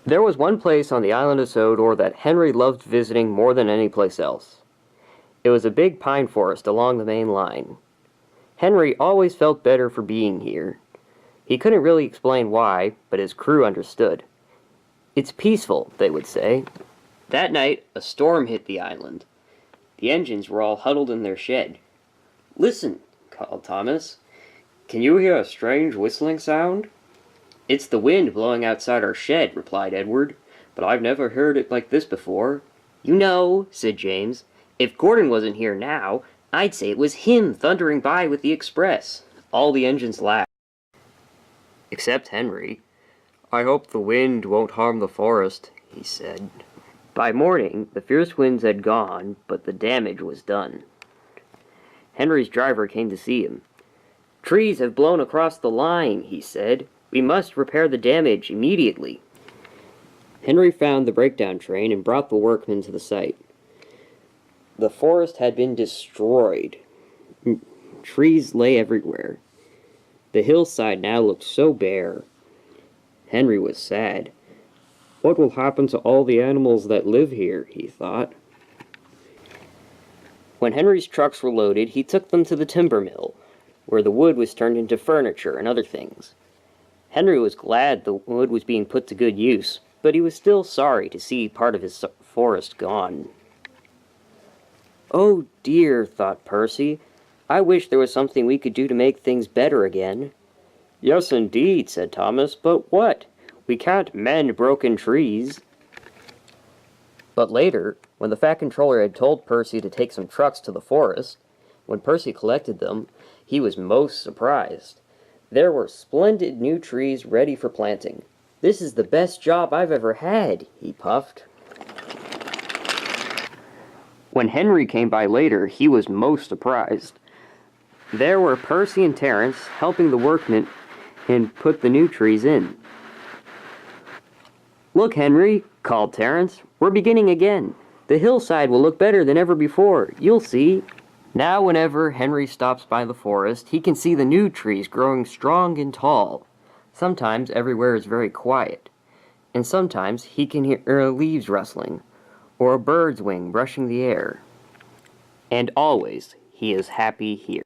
There was one place on the island of Sodor that Henry loved visiting more than any place else. It was a big pine forest along the main line. Henry always felt better for being here. He couldn't really explain why, but his crew understood. "It's peaceful," they would say. That night, a storm hit the island. The engines were all huddled in their shed. "Listen," called Thomas. "Can you hear a strange whistling sound?" "It's the wind blowing outside our shed," replied Edward, "but I've never heard it like this before." "You know," said James, "if Gordon wasn't here now, I'd say it was him thundering by with the express." All the engines laughed. Except Henry. "I hope the wind won't harm the forest," he said. By morning, the fierce winds had gone, but the damage was done. Henry's driver came to see him. "Trees have blown across the line," he said. "We must repair the damage immediately." Henry found the breakdown train and brought the workmen to the site. The forest had been destroyed. Trees lay everywhere. The hillside now looked so bare. Henry was sad. "What will happen to all the animals that live here?" he thought. When Henry's trucks were loaded, he took them to the timber mill, where the wood was turned into furniture and other things. Henry was glad the wood was being put to good use, but he was still sorry to see part of his forest gone. "Oh dear," thought Percy, "I wish there was something we could do to make things better again." "Yes, indeed," said Thomas, "but what? We can't mend broken trees." But later, when the Fat Controller had told Percy to take some trucks to the forest, when Percy collected them, he was most surprised. There were splendid new trees ready for planting. "This is the best job I've ever had," he puffed. When Henry came by later, he was most surprised. There were Percy and Terence helping the workmen and put the new trees in. "Look, Henry," called Terence, "we're beginning again. The hillside will look better than ever before. You'll see." Now whenever Henry stops by the forest, he can see the new trees growing strong and tall. Sometimes everywhere is very quiet, and sometimes he can hear leaves rustling, or a bird's wing brushing the air. And always he is happy here.